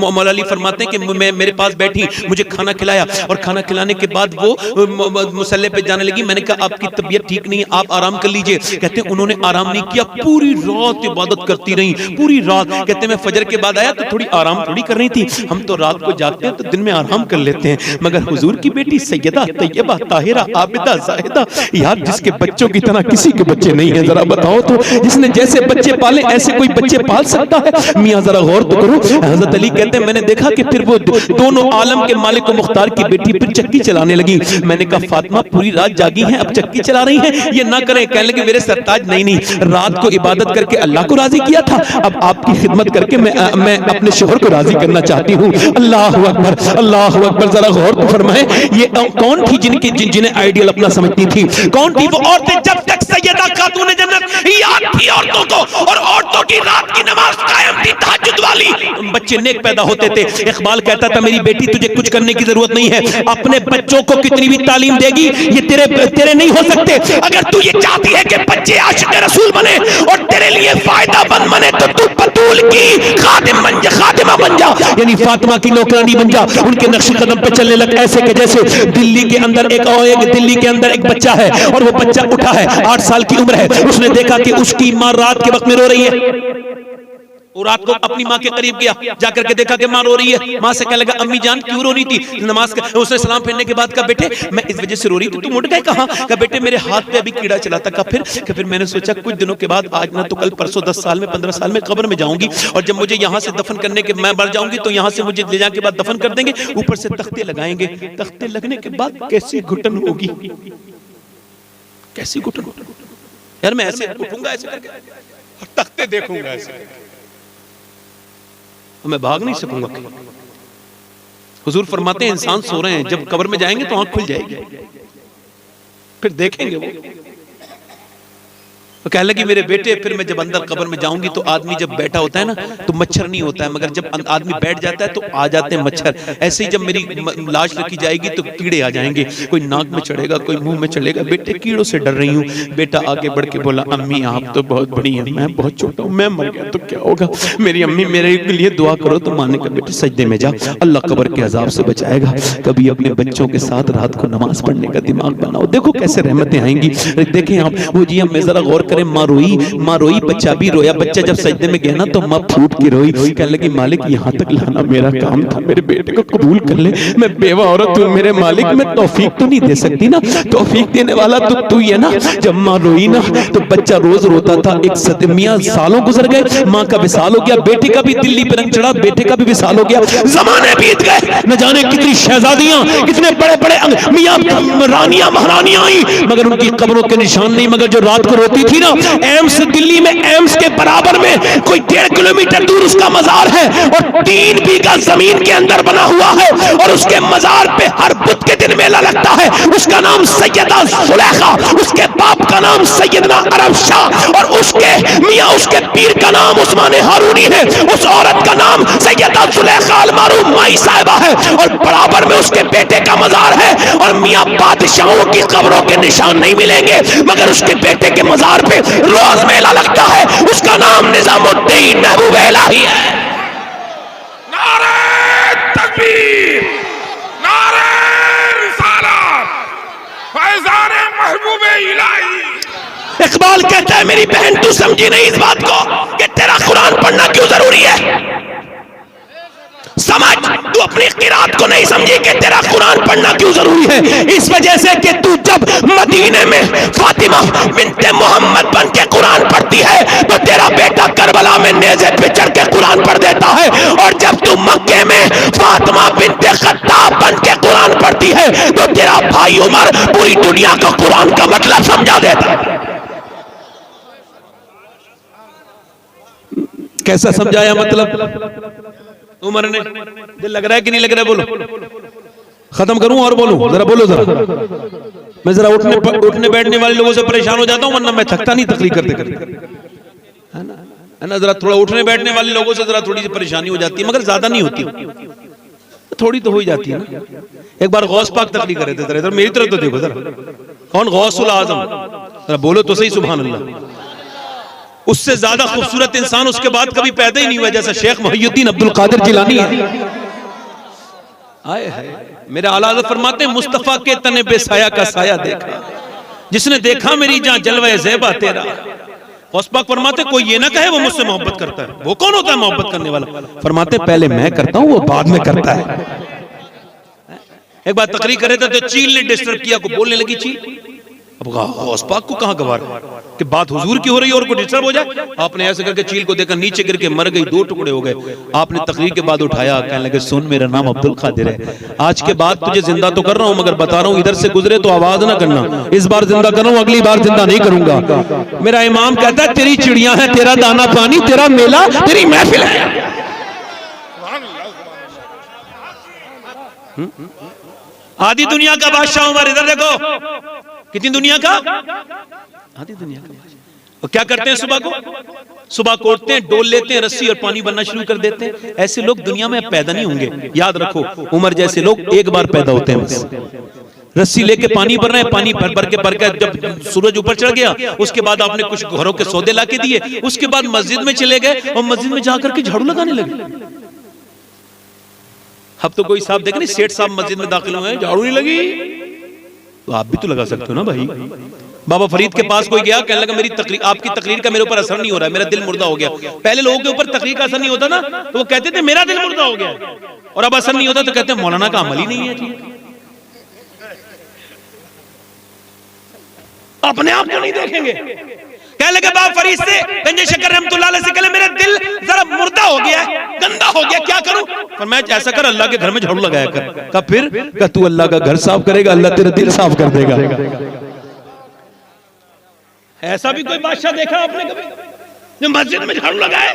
मौला अली फरमाते हैं कि मैं मेरे पास बैठी, मुझे खाना खिलाया और खाना खिलाने के बाद वो मुसल्ले पे जाने लगी। मैंने कहा आपकी तबीयत ठीक नहीं है, आप आराम कर लीजिए। कहते हैं उन्होंने आराम नहीं किया, पूरी रात इबादत करती रही, पूरी रात। कहते हैं मैं फजर के बाद आया तो थोड़ी आराम थोड़ी कर रही थी, हम तो रात को जागते हैं तो दिन में आराम कर लेते हैं, मगर हुजूर की बेटी सैयदा तैयबा ताहिरा आबिदा जाहिदा, यार जिसके बच्चों की तरह किसी के बच्चे नहीं है, जरा बताओ तो, जिसने जैसे बच्चे पाले ऐसे कोई बच्चे पाल सकता है? मियां जरा गौर तो करो। हजरत अली कहते हैं मैंने देखा कि फिर वो दोनों आलम के मालिक व मुख्तार की बेटी फिर चक्की चलाने लगी। मैंने कहा फातिमा पूरी रात जागी हैं, अब चक्की चला रही हैं, ये ना करें। कहने लगे मेरे सरताज नहीं, रात को इबादत करके अल्लाह को राजी किया था, अब आपकी खिदमत करके मैं अपने शोहर को राजी करना चाहती हूँ। अल्लाह अकबर, अल्लाह अकबर। जरा गौर तो फरमाए, ये कौन थी जिन्हें आइडियल अपना समझती थी। कौन थी वो औरतें? जब तक सैयदा खातून जन्नत याद थी औरतों को, और औरतों की रात की नमाज कायम थी, तहज्जुद वाली, बच्चे नेक पैदा होते थे। इकबाल कहता था मेरी बेटी तुझे कुछ करने की जरूरत नहीं है, अपने बच्चों को कितनी भी तालीम देगी ये तेरे नहीं हो सकते। अगर तू ये चाहती है कि बच्चे आशिक रसूल बने और तेरे लिए फायदा मंद बने तो तू बतूल की खादिम बन जा, खादिमा बन जा, यानी फातिमा की नौकरानी बन जा। उनके नक्शे कदम पे चलने लग, ऐसे कि जैसे दिल्ली के अंदर एक बच्चा है और वो बच्चा उठा है, 8 साल की उम्र है, उसने देखा कि उसकी मां रात के वक्त में रो रही है। वो रात को अपनी माँ के करीब गया, जाकर के देखा कि माँ रो रही है। माँ से कहने लगा अम्मी जान क्यों रो रही थी? नमाज का उसने सलाम फेरने के बाद कहा बेटे मैं इस वजह से रो रही थी। तुम उठ गए? कहाँ? कहा बेटे मेरे हाथ पे अभी कीड़ा चला था। कहा फिर मैंने सोचा कुछ दिनों के बाद, आज ना तो कल परसों, 10 साल में 15 साल में कब्र में जाऊंगी, और जब मुझे यहाँ से दफन करने के मैं मर जाऊंगी तो यहाँ से मुझे ले जाने के बाद दफन कर देंगे, ऊपर से तख्ते लगाएंगे, तख्ते लगने के बाद कैसी घुटन होगी, कैसी घुटन यार। मैं ऐसे उठूंगा ऐसे करके तख्ते देखूंगा ऐसे, मैं भाग नहीं सकूंगा। हुजूर फरमाते हैं इंसान सो रहे हैं, जब कब्र में जाएंगे तो आंख खुल जाएगी, फिर देखेंगे वो। तो कहने लगी मेरे बेटे फिर मैं जब अंदर कब्र में जाऊंगी तो आदमी जब बैठा होता है ना तो मच्छर नहीं होता है, मगर जब आदमी बैठ जाता है तो आ जाते हैं मच्छर। ऐसे ही जब मेरी लाश रखी जाएगी तो कीड़े आ जाएंगे, कोई नाक में चढ़ेगा, कोई मुंह में चढ़ेगा। बेटे कीड़ों से डर रही हूँ। बेटा आगे बढ़ के बोला अम्मी आप तो बहुत बड़ी हैं, मैं बहुत छोटा हूँ, मैं मर गया तो क्या होगा? मेरी अम्मी मेरे लिए दुआ करो। तो माने का बेटे सजदे में जा, अल्लाह कब्र के अजाब से बचाएगा। कभी अपने बच्चों के साथ रात को नमाज पढ़ने का दिमाग बनाओ, देखो कैसे रहमतें आएंगी। देखें आप वो जी, हमें जरा गौर करें, माँ रोई, बच्चा भी रोया। बच्चा जब सजदे में गया ना तो माँ फूट के रोई, कहने लगी मालिक यहाँ तक लाना मेरा काम था, मेरे बेटे को कबूल कर ले, मैं बेवा औरत हूँ मेरे मालिक, मैं तौफीक तो नहीं दे सकती ना, तौफीक देने वाला तो तू ही है ना। जब माँ रोई ना तो बच्चा रोज रोता था। एक सदमिया सालों गुजर गए, माँ का विसाल हो गया, बेटे का भी दिल्ली पे रंग चढ़ा, बेटे का भी विसाल हो गया। जमाने बीत गए, न जाने कितनी शहजादियां, कितने बड़े बड़े मियां रानियां महारानियां आई, मगर उनकी कब्रों के निशान नहीं। मगर जो रात को रोती थी ना, एम्स दिल्ली में, एम्स के बराबर में कोई 1.5 किलोमीटर दूर उसका मजार है, और 3 बीघा जमीन के अंदर बना हुआ है, और उसके मजार पे हर बुध के दिन मेला लगता है। उसका नाम सैयदा जुलेखा, उसके बाप का नाम सैयदना अरब शाह, और उसके मियां उसके पीर का नाम उस्मान हारूनी है। उस औरत का नाम सैयदा जुलेखा अलमारूफ माई साहिबा है, और बराबर में उसके बेटे का मजार है। और मियां बादशाहों की कब्रों के निशान नहीं मिलेंगे, मगर उसके बेटे के मजार पे रोज मेला लगता है। उसका नाम निजामुद्दीन महबूब इलाही है। नारे तकबीर, नारे रिसालत, फैज़ान महबूब इलाही। इकबाल कहता है मेरी बहन तू समझी नहीं इस बात को कि तेरा कुरान पढ़ना क्यों जरूरी है। समझ, तू अपनी किरात को नहीं समझी कि तेरा कुरान पढ़ना क्यों जरूरी है। इस वजह से कि तू जब मदीने में फातिमा बिन्ते मोहम्मद बन के कुरान पढ़ती है तो तेरा बेटा करबला में नेज़े पे चढ़ के कुरान पढ़ देता है, और जब तू मक्के में फातिमा बिन्ते खत्ताब बन के कुरान पढ़ती है तो तेरा भाई उमर पूरी दुनिया को कुरान का मतलब समझा देता है। कैसा समझाया मतलब उमर ने? दिल लग रहा है कि नहीं लग रहा है? बोलो, खत्म करूं और बोलूं? जरा बोलो जरा। मैं जरा उठने बैठने वाले लोगों से परेशान हो जाता हूं, वरना मैं थकता नहीं तकलीफ करते करते, है ना। जरा थोड़ा उठने बैठने वाले लोगों से जरा थोड़ी सी परेशानी हो जाती है, मगर ज्यादा नहीं होती, थोड़ी तो हो ही जाती है ना। एक बार गौस पाक तकलीफ कर रहे थे, जरा मेरी तरफ तो देखो जरा, कौन गौसुल आजम? जरा बोलो तो सही सुभान अल्लाह। उससे ज्यादा खूबसूरत इंसान उसके बाद कभी पैदा ही नहीं हुआ जैसा शेख मुहियुद्दीन अब्दुल कादिर जिलानी है। आए है मेरे आला हज़रत फरमाते हैं मुस्तफा के तने बेसाया का साया देखा, जिसने देखा मेरी जहां जलवा ज़ेबा तेरा। गौस पाक फरमाते कोई ये ना कहे वो मुझसे मोहब्बत करता है, वो कौन होता है मोहब्बत करने वाला? फरमाते पहले मैं करता हूं, वो बाद में करता है। एक बार तकरीर कर रहे थे तो चील ने डिस्टर्ब किया, को बोलने लगी चील। अब गौस पाक को कहां गवार कि बात हुजूर की हो रही है और को डिस्टर्ब हो जाए। आपने ऐसे करके चील को देखा, नीचे गिर के मर गई, 2 टुकड़े हो गए। आपने तकरीर के बाद उठाया, कहने लगे सुन मेरा नाम अब्दुल कादिर है, आज के बाद तुझे जिंदा तो कर रहा हूं, मगर बता रहा हूं इधर से गुजरे तो आवाज ना करना। इस बार जिंदा कर रहा हूं, अगली बार जिंदा नहीं करूंगा। मेरा इमाम कहता है तेरी चिड़िया है, तेरा दाना पानी, तेरा मेला, तेरी महफिल है। आधी दुनिया का बादशाह उमर, इधर देखो कितनी दुनिया का, आधी दुनिया का। और क्या करते हैं सुबह को उठते हैं, डोल लेते हैं रस्सी और पानी बनना शुरू कर देते हैं। ऐसे लोग दुनिया में पैदा नहीं होंगे, याद रखो। उमर जैसे लोग एक बार पैदा होते हैं बस। रस्सी लेके पानी भर रहे हैं, पानी भर के जब सूरज ऊपर चढ़ गया, उसके बाद आपने कुछ घरों के सौदे लाके दिए, उसके बाद मस्जिद में चले गए और मस्जिद में जाकर के झाड़ू लगाने लगे। अब तो कोई साहब देखे नहीं, सेठ साहब मस्जिद में दाखिल हुए, झाड़ू नहीं लगी, तो आप भी तो लगा सकते हो ना भाई। बाबा फरीद के पास कोई गया, कहने लगा मेरी तकरीर, आपकी तकरीर का मेरे ऊपर असर नहीं हो रहा है, मेरा दिल मुर्दा हो गया। पहले लोगों के ऊपर तकरीर का असर नहीं होता ना, तो वो कहते थे मेरा दिल मुर्दा हो गया, और अब असर नहीं होता तो कहते हैं मौलाना का अमल ही नहीं है जी। अपने आप को नहीं देखेंगे। कहने लगे बाबा फरीद से, गंजे शक्कर रहमतुल्लाह अलैह से, कहले मेरा दिल जरा मुर्दा हो गया, गंदा हो गया, क्या करूं? पर मैं ऐसा कर, अल्लाह के घर में झाड़ू लगाया कर। का फिर का तू अल्लाह का घर साफ करेगा, अल्लाह तेरा दिल साफ कर देगा। ऐसा भी कोई बादशाह देखा आपने कभी जो मस्जिद में झाड़ू लगाए?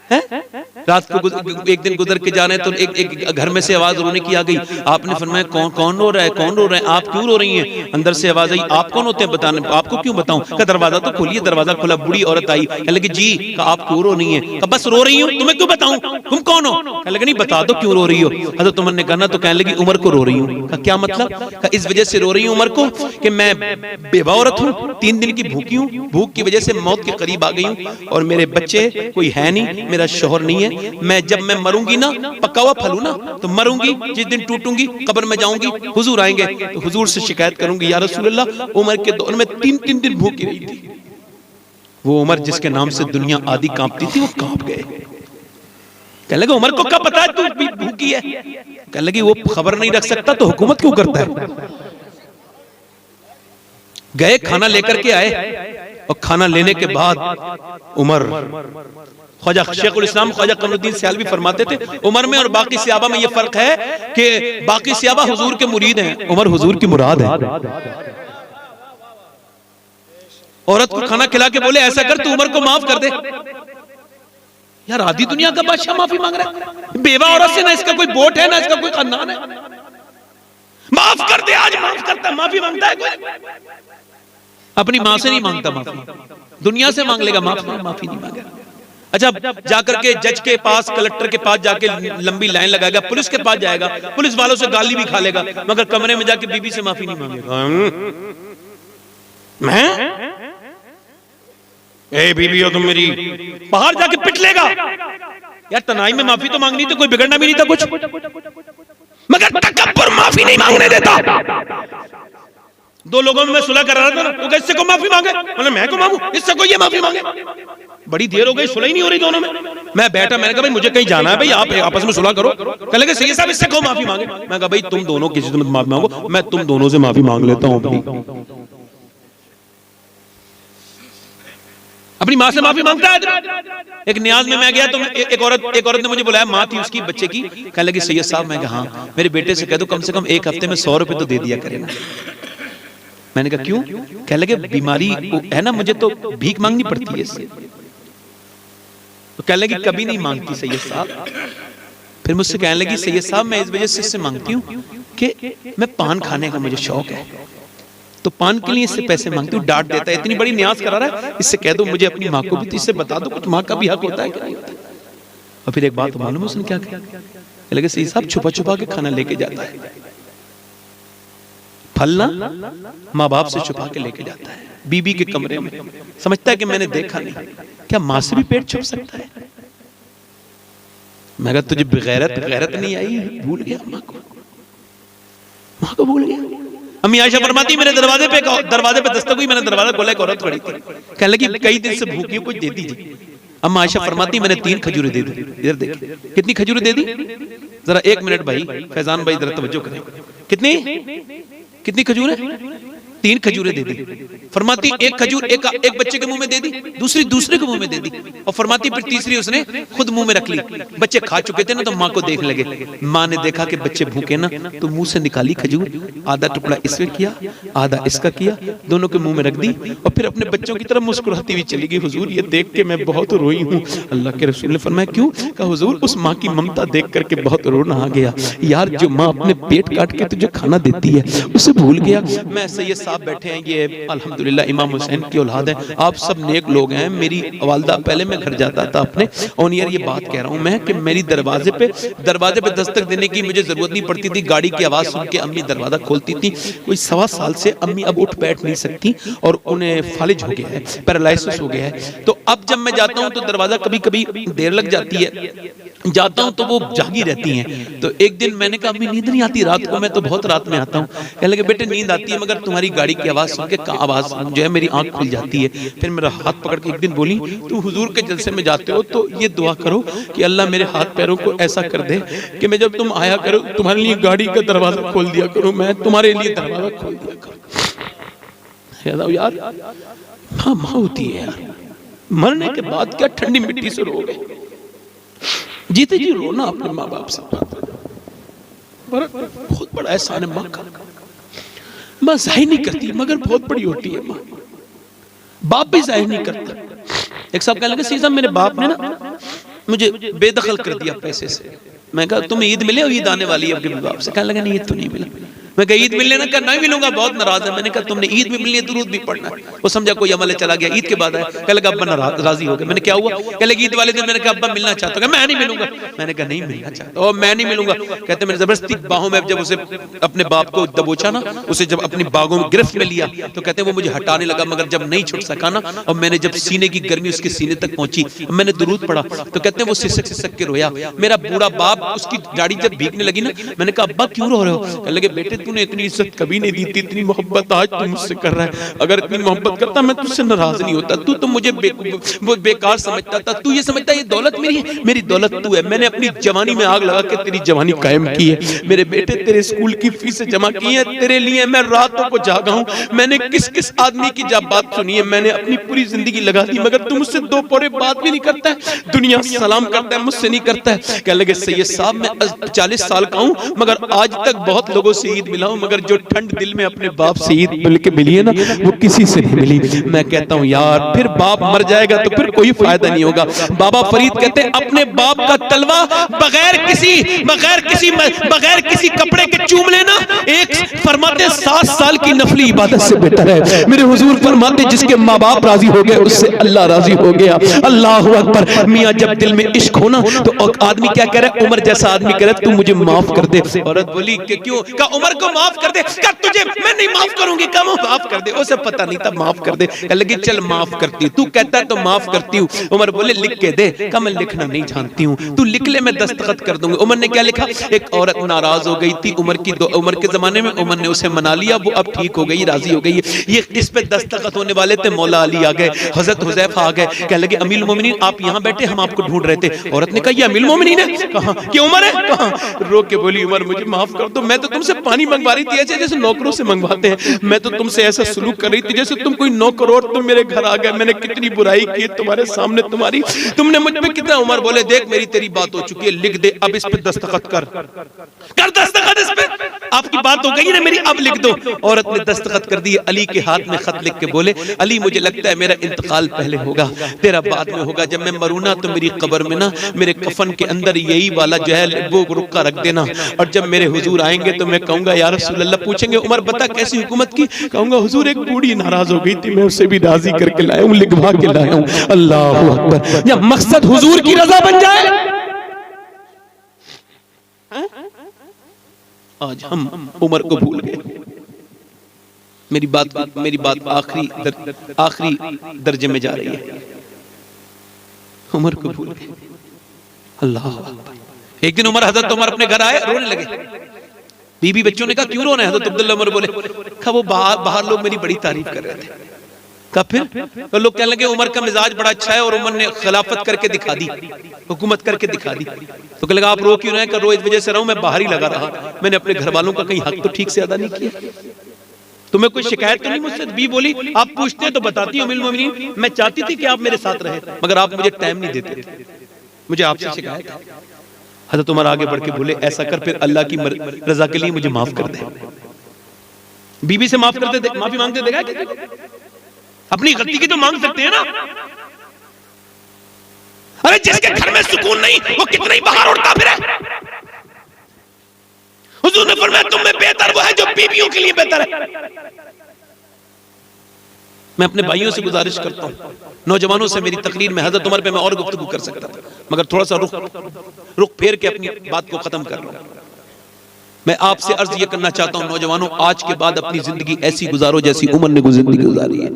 रात को एक दिन गुजर के जा रहे तो एक घर में से आवाज रोने की आ गई। आपने फरमाया कौन रो रहा है, कौन रो रहा है, आप क्यों रो रही हैं? अंदर से आवाज आई, आप कौन होते हैं बताने, आपको क्यों बताऊं? का दरवाजा तो खोलिए। दरवाजा खुला, बूढ़ी औरत आई, कहने लगी जी आप क्यों रो रही हैं? का बस रो रही हूँ, तुम्हें क्यों बताऊं, तुम कौन हो? कहने लगे नहीं बता दो क्यों रो रही हो। हजरत उमर ने कहा ना, तो कहने लगी उमर को रो रही हूँ। का क्या मतलब? का इस वजह से रो रही हूँ उमर को कि मैं बेवा औरत हूँ, 3 दिन की भूखी हूँ, भूख की वजह से मौत के करीब आ गई हूँ, और मेरे बच्चे कोई है नहीं, मेरा शोहर नहीं है। मैं जब मैं मरूंगी ना, पका हुआ फल हूं ना, तो मरूंगी, जिस दिन टूटूंगी कब्र में जाऊंगी, हुजूर आएंगे तो हुजूर से शिकायत करूंगी, या रसूल अल्लाह उमर के दौर में 3-3 दिन भूखी रही थी। वो उमर जिसके नाम से दुनिया आदि कांपती थी, वो कांप गए। कहने लगे उमर को क्या पता है तू भूखी है? कहने लगी वो खबर नहीं रख सकता तो हुकूमत क्यों करता है? गए, खाना लेकर के आए, और खाना लेने के बाद उमर, ख्वाजा शेखुल इस्लाम ख्वाजा कमरुद्दीन सियालवी फरमाते थे उमर में और बाकी सहाबा में ये फर्क है कि बाकी सहाबा हुजूर के मुरीद हैं, उमर हुजूर की मुराद है। औरत को खाना खिला के बोले ऐसा कर तू उमर को माफ कर दे। यार आधी दुनिया का बादशाह माफी मांग रहा है, बेवा औरत से, ना इसका कोई वोट है ना इसका कोई खानदान है। माफ कर दे, आज माफ करता, माफी मांगता है कोई? अपनी मां से नहीं मांगता माफी, दुनिया से मांग लेगा माफी नहीं मांगेगा। अच्छा, जाकर के जज के पास, कलेक्टर के पास जाके लंबी लाइन लगाएगा, पुलिस के पास जाएगा, पुलिस वालों से गाली भी खा लेगा, मगर कमरे में जाके बीबी से माफी नहीं मांगेगा। मैं ए बीबी हो तुम मेरी, बाहर जाके पिट लेगा। यार तनाई में माफी तो मांगनी थी, कोई बिगड़ना भी नहीं था कुछ, मगर तकब्बुर माफी नहीं मांगने देता। 2 लोगों में मैं सुलह करा रहा था ना, तो इससे को माफी मांगे, मतलब मैं को मांगू, इससे को ये माफी मांगे। बड़ी देर हो गई, सुलह ही नहीं हो रही दोनों में। मैं बैठा, मैंने कहा भाई मुझे कहीं जाना है, भाई आप आपस में सुलह करो। कह लगे सही साहब इससे को माफी मांगे। मैं कहा भाई तुम दोनों किसी से माफी मांगो, मैं तुम दोनों से माफी मांग लेता हूँ। अपनी माँ से माफी मांगता है। एक न्याज में मैं गया तो एक औरत ने मुझे बुलाया, माँ थी उसकी बच्चे की। कहने लगी सैयद साहब, मैं कहा हाँ, मेरे बेटे से कह दो कम से कम 1 हफ्ते में 100 रुपए तो दे दिया करे ना। मैंने कहा क्यों? कहने लगे बीमारी है ना, मुझे तो भीख मांगनी पड़ती है इससे। तो कहने लगी कभी नहीं मांगती सैयद साहब। फिर मुझसे कहने लगी सैयद साहब मैं इस वजह से इससे मांगती हूँ कि मैं पान खाने का मुझे शौक है, तो पान के लिए इससे पैसे मांगती हूँ। डांट देता है, इतनी बड़ी न्याज करा रहा है, इससे कह दो मुझे अपनी माँ को भी तो इससे बता दो कुछ, माँ का भी हक होता है कि नहीं होता। और फिर एक बात मालूम है उसने क्या किया? लगे सैयद साहब छुपा छुपा के खाना लेके जाता है, फलना माँ बाप से छुपा के लेके जाता है बीबी के कमरे में, समझता है कि मैंने देखा नहीं। क्या माँ से भी पेट छुप सकता है? मैं कहा तुझे गैरत नहीं आई, भूल गया माँ को भूल गया। अम्मी आयशा फरमाती मेरे दरवाजे पे दस्तक हुई, मैंने दरवाजा खोला, एक औरत खड़ी थी। कहने लगी कई दिन से भूखी हूं, कुछ दे दीजिए। अम्मा आयशा फरमाती मैंने 3 खजूरें दे दी। इधर देखिए कितनी खजूरें दे दी, जरा 1 मिनट भाई, फैजान भाई जरा तवज्जो करें। कितनी खजूरें? 3 खजूरें दे दी। फरमाती एक खजूर एक बच्चे के मुंह में दे दी, दूसरी दूसरे के मुंह में दे दी, और फरमाती फिर तीसरी उसने खुद मुंह में रख ली। बच्चे खा चुके थे ना, तो माँ को देख लगे। माँ ने देखा कि बच्चे भूखे ना, तो मुंह से निकाली खजूर, आधा टुकड़ा इसमें किया, आधा इसका किया, दोनों के मुंह में रख दी, और फिर अपने बच्चों की तरफ मुस्कुराती हुई चली गई। हुजूर ये देख के मैं बहुत रोई हूँ। अल्लाह के रसूल ने फरमाया क्यों? कहा हुजूर उस माँ की ममता देख करके बहुत रोना आ गया। यार जो माँ अपने पेट काट के तुझे खाना देती है उसे भूल गया। मैं सैयद साहब बैठे हैं, ये अल्हम्दुलिल्लाह इमाम हुसैन की औलाद है, आप सब नेक लोग हैं। मेरी वालदा, पहले मैं घर जाता था अपने, और यार ये बात कह रहा हूँ मैं कि मेरी दरवाजे पे दस्तक देने की मुझे जरूरत नहीं पड़ती थी। गाड़ी की आवाज सुन के अम्मी दरवाजा खोलती थी। कोई 1.25 साल से अम्मी अब उठ बैठ नहीं सकती और उन्हें फालिज हो गया है, पैरालिसिस हो गया है। तो अब जब मैं जाता हूँ तो दरवाजा कभी कभी देर लग जाती है, जाता हूँ तो वो जागी रहती हैं। तो एक दिन मैंने कहा अम्मी नींद नहीं आती रात को? मैं तो बहुत रात में आता हूँ। कहने लगे बेटे नींद आती है, मगर तुम्हारी गाड़ी की आवाज सुन के आवाज जो है मेरी आंख खुल जाती है। फिर मेरा हाथ पकड़ के एक दिन बोली तुम हुजूर के जलसे में जाते हो तो ये दुआ करो कि अल्लाह मेरे हाथ पैरों को ऐसा कर दे कि मैं जब तुम आया करो तुम्हारे लिए गाड़ी का दरवाजा खोल दिया करूं, मैं तुम्हारे लिए दरवाजा खोल दिया करूं। यार हाँ माँ होती है यार, मरने के बाद क्या ठंडी मिट्टी से रोगे, जीते जी रोना अपने माँ बाप से। बहुत बड़ा एहसान है माँ का। माँ जाहिर नहीं करती मगर बहुत बड़ी होती है माँ। बाप भी जाहिर नहीं करता। एक साहब कहने लगे सी साहब मेरे बाप ने ना मुझे बेदखल कर दिया पैसे से। मैं कहा तुम्हें ईद मिले और ईद आने वाली है आपके बाप से? कहने लगा नहीं ईद तो नहीं मिला। मैं कहा ईद मिलने ना, नहीं मिलूंगा, बहुत नाराज है। मैंने कहा तुमने ईद भी मिलनी है, दुरूद भी पढ़ना है। वो समझा कोई अमल चला गया, ईद के बाद आया। कह लगा अब्बा राजी हो गए। मैंने क्या हुआ? कह लगा ईद वाले दिन मैंने कहा अब्बा मिलना चाहता हूँ। मैं नहीं मिलूंगा। मैंने कहा नहीं मिलना चाहता और मैं नहीं मिलूंगा। कहते मैंने जबरदस्ती बाहों में जब उसे अपने बाप को दबोचा ना, उसे जब अपनी बागों में गिरफ्त में लिया तो कहते वो मुझे हटाने लगा, मगर जब नहीं छुट सका ना, और मैंने जब सीने की गर्मी उसके सीने तक पहुंची, मैंने दुरूद पढ़ा तो कहते हैं वो सिसक सिसक के रोया। मेरा बूढ़ा बाप उसकी दाढ़ी जब भीगने लगी ना, मैंने कहा अब्बा क्यों रो रहे हो? कहने लगे बेटे तूने इतनी इज्जत कभी नहीं दी थी, इतनी मोहब्बत आज तू मुझसे कर रहा है। अगर इतनी मोहब्बत करता मैं तुझसे नाराज नहीं होता। तू तो मुझे बेकार समझता था। तू ये समझता ये दौलत मेरी है, मेरी दौलत तू है। मैंने अपनी जवानी में आग लगा के तेरी जवानी कायम की है। मेरे बेटे तेरे स्कूल की फीस जमा की है, तेरे लिए मैं रातों को जागा हूँ। मैंने किस किस आदमी की जब बात सुनी है, मैंने अपनी पूरी जिंदगी लगा दी, मगर तू मुझसे 2 पौरे बात भी नहीं करता है। दुनिया सलाम करता है, मुझसे नहीं करता है। कहने लगे सैयद साहब मैं 40 साल का हूँ, मगर आज तक बहुत लोगों से ईद मिला हूँ, मगर जो ठंड दिल में अपने बाप से ईद मिल के मिली है ना, वो किसी से नहीं मिली। मैं कहता हूँ यार फिर बाप मर जाएगा तो फिर कोई फायदा नहीं होगा। बाबा फरीद कहते हैं अपने बाप का तलवा बगैर किसी कपड़े के चूम लेना एक फरमाते 7 साल की नफली इबादत से बेहतर है। मेरे हुजूर फरमाते जिसके माँ बाप राजी हो गए उससे अल्लाह राजी हो गया। अल्लाह अकबर। मियाँ जब दिल में इश्क हो ना तो आदमी क्या कह रहा है? उमर जैसा आदमी कह रहा है तू मुझे माफ कर दे। औरत बोली कि क्यों? का उमर को माफ कर दे। का तुझे मैं नहीं माफ करूंगी, कम माफ कर दे। उसे पता नहीं था माफ कर दे। कह लगी चल माफ करती हूँ, तू कहता है तो माफ करती हूँ। उमर बोले लिख के दे। का मैं लिखना नहीं जानती हूँ, तू लिख ले मैं दस्तखत कर दूंगी। उमर ने क्या लिखा? एक औरत नाराज हो गई थी उमर के जमाने में, उमर ने उसे मना लिया, वो अब ठीक हो गई, राजी हो गई। ये इस पे दस्तखत होने वाले थे, मौला अली आ गए, हजरत हुजैफा आ गए। कह लगे अमीरुल मोमिनीन आप यहाँ बैठे, हम आपको ढूंढ रहे थे। औरत ने कहा ये अमीरुल मोमिनीन है? कहा कि उमर है? कहा। रो के बोली उमर मुझे माफ कर दो, मैं तो तुमसे पानी मंगवा रही थी ऐसे जैसे नौकरों से मंगवाते हैं। मैं तो तुमसे ऐसा सलूक कर रही थी जैसे तुम कोई नौकर हो, तुम मेरे घर आ गए। मैंने कितनी बुराई की तुम्हारे सामने, तुमने मुझ पे कितना। उमर बोले देख मेरी तेरी बात हो चुकी है, लिख दे अब इस पे दस्तखत कर दस्तखत इस पे। आपकी बात हो गई ना मेरी, अब लिख दो। औरत ने दस्तखत कर दी। अली के हाथ में खत लिख के बोले अली मुझे लगता है मेरा इंतकाल पहले होगा, तेरा बाद में होगा। जब मैं मरूना तो मेरी कब्र में ना मेरे कफन के अंदर यही वाला जो है वो रुक्का रख देना, और जब मेरे हुजूर आएंगे तो मैं कहूंगा या रसूल अल्लाह। पूछेंगे उमर बता कैसी हुकूमत की? कहूंगा हुजूर एक बूढ़ी नाराज हो गई थी, मैं उसे भी राजी करके लाया हूं, लिखवा के लाया हूं। अल्लाह अकबर। या मकसद हुजूर की रजा बन जाए। आज हम उमर को भूल गए। मेरी बात आखिरी दर्जे में जा रही है। उमर को भूल गए। अल्लाह अकबर। एक दिन उमर हजरत उमर अपने घर आए, रोने लगे। बीबी बच्चों ने कहा क्यों रो रहे हैं? हजरत अब्दुल्ला उमर बोले कहा वो बाहर लोग मेरी बड़ी तारीफ कर रहे थे। कहा फिर? तो लोग कहने लगे उमर का मिजाज बड़ा अच्छा है और उमर ने खिलाफत करके दिखा दी, हुकूमत करके दिखा दी। तो कहने लगा आप रो क्यों रहे हैं? रो इस वजह से रहा हूं मैं बाहर ही लगा रहा, मैंने अपने घर वालों का कहीं हक तो ठीक से अदा नहीं किया। तुम्हें कोई शिकायत तो नहीं मुझसे? बी बोली आप पूछते तो बताती उम्मुल मोमिनीन, मैं चाहती थी कि आप मेरे साथ रहे, मगर आप मुझे टाइम नहीं देते थे, मुझे आपसे शिकायत है। हज़रत उमर आगे बढ़ के बोले ऐसा कर, फिर अल्लाह की रजा के लिए मुझे माफ कर दे। बीबी से माफ करते, माफी मांगते देगा किसी को? अपनी गलती की तो मांग सकते हैं ना। अरे जिसके घर में सुकून नहीं वो कितना ही बाहर उड़ता फिरे। हुजूर ने फरमाया तुम में बेहतर वो है जो बीवियों के लिए बेहतर है। मैं अपने भाइयों से गुजारिश करता हूं, नौजवानों से मेरी तकरीर में हज़रत उमर पे मैं और गुफ्तगू कर सकता था, मगर थोड़ा सा रुख फेर के अपनी बात को खत्म कर लूं। मैं आपसे अर्ज ये करना चाहता हूं नौजवानों, आज के बाद अपनी जिंदगी ऐसी गुजारो जैसी उमर ने जिंदगी गुजारी है।